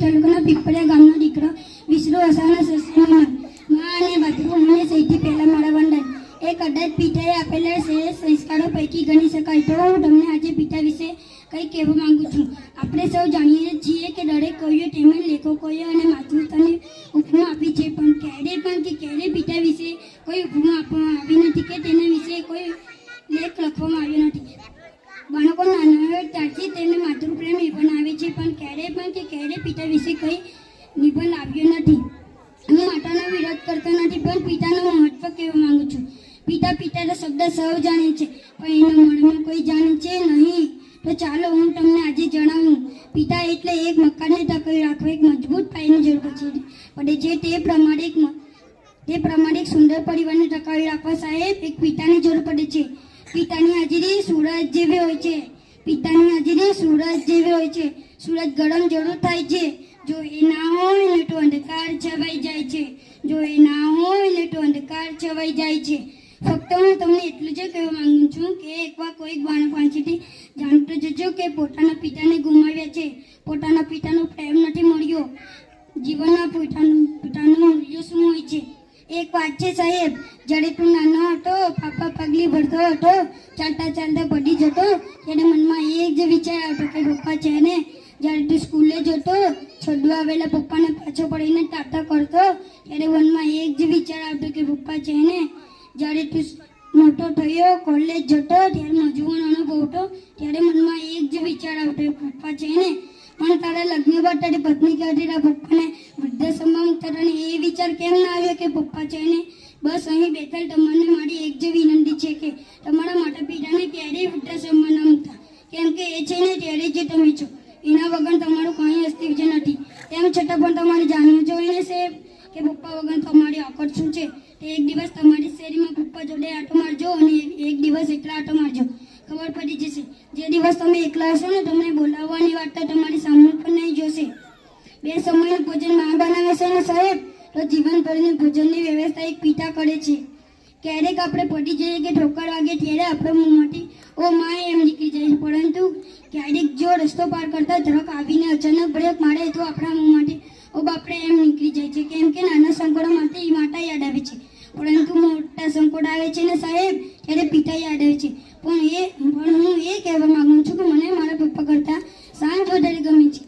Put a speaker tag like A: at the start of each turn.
A: તાલુકાના પીપળિયા ગામનો દીકરો વિષ્ણુ વસાવાના સસરાનો મા અને ભાતૃઓને સૌથી પહેલા મારા વંદન. એ કદાચ પિતાએ આપેલા શ્રેષ્ઠ સંસ્કારો પૈકી ગણી શકાય. તો હું તમને આજે પિતા વિશે કંઈ કહેવા માંગુ છું. આપણે સૌ જાણીએ છીએ કે દરેક કવિઓ તેમજ લેખકોએ અને માતૃત્વને ઉપમા આપી છે, પણ ક્યારેય પિતા વિશે કોઈ ઉપમા આપવામાં આવી નથી કે તેના વિશે કોઈ લેખ લખવામાં આવ્યો નથી. બાળકો નાના હોય ત્યારથી તેમને માતૃપ્રેમ નિબંધ આવે છે, પણ ક્યારેય પિતા વિશે કોઈ નિબંધ આવ્યો નથી. હું માતાનો વિરોધ કરતો નથી, પણ પિતાનું મહત્વ કહેવા માંગુ છું. પિતાનો શબ્દ સૌ જાણે છે, પણ એનો મનમાં કોઈ જાણે છે નહીં. તો ચાલો હું તમને આજે જણાવું. પિતા એટલે એક મકાનને ટકાવી રાખવા એક મજબૂત પાયાની જરૂર પડે છે. તે પ્રમાણે એક સુંદર પરિવારને ટકાવી રાખવા સાહેબ એક પિતાની જરૂર પડે છે. પિતાની હાજરી સૂરજ જેવી હોય છે. સૂરજ ગરમ જરૂર થાય છે. જો એ ના હોય ને તો અંધકાર છવાઈ જાય છે. ફક્ત હું તમને એટલું જ કહેવા માંગુ છું કે એકવાર કોઈક બાળક પાસેથી જાણતો જજો કે પોતાના પિતાને ગુમાવ્યા છે. પોતાના પિતાનો પ્રેમ નથી મળ્યો. જીવનમાં પિતાનું મૂલ્ય શું હોય છે? એક વાત છે સાહેબ, જ્યારે તું નાનો હતો, પાપા પગલી ભરતો હતો, ચાલતા પડી જતો, ત્યારે મનમાં એક જ વિચાર આવતો કે પપ્પા છે ને. જ્યારે તું સ્કૂલે જતો, છોડવા આવેલા પપ્પાને પાછો પડીને ટાટા કરતો, ત્યારે મનમાં એક જ વિચાર આવતો કે પપ્પા છે ને. જ્યારે તું મોટો થયો, કોલેજ જતો, ત્યારે મજૂર અનુભવતો, ત્યારે મનમાં એક જ વિચાર આવતો કે પપ્પા છે ને. પણ તારા લગ્ન બાદ તારી પત્ની કહેતી તારા પપ્પાને વૃદ્ધાશ્રમમાં મૂકતા તને એ વિચાર કેમ ના આવ્યો કે પપ્પા છે ને? બસ અહીં બેઠેલ તમને મારી એક જ વિનંતી છે કે તમારા માતા પિતાને ક્યારેય વૃદ્ધાશ્રમમાં ન મૂકતા, કેમ કે એ છે ને ત્યારે જે તમે છો, એના વગર તમારું કંઈ અસ્તિત્વ નથી. તેમ છતાં પણ તમારે જાણવું જોઈએ ને સાહેબ કે પપ્પા વગર તમારી ઓકાત શું છે. તે એક દિવસ તમારી શેરીમાં પપ્પા જોડે આટો મારજો અને એક દિવસ એકલા આટો મારજો, ખબર પડી જશે. જે દિવસ તમે એકલા હશો ને, તમને બોલાવવાની વાત તો તમારી સામે પણ નહીં જોશે. બે સમયનું ભોજન માં બનાવે છે ને સાહેબ, તો જીવનભરની ભોજનની વ્યવસ્થા એક પિતા કરે છે. ક્યારેક આપણે પડી જઈએ કે ઠોકર વાગે ત્યારે આપણા મોંમાંથી ઓ માં એમ નીકળી જાય છે, પરંતુ ક્યારેક જો રસ્તો પાર કરતા ટ્રક આવીને અચાનક બ્રેક મારે તો આપણા મોંમાંથી ઓ બાપરે એમ નીકળી જાય છે. કેમ કે નાના સંકટો માટે માતા યાદ આવે છે, પરંતુ મોટા સંકટ આવે છે ને સાહેબ ત્યારે પિતા યાદ આવે છે. પણ હું એ કહેવા માંગુ છું કે મને મારા પપ્પા કરતાં શાંત વધારે ગમે છે.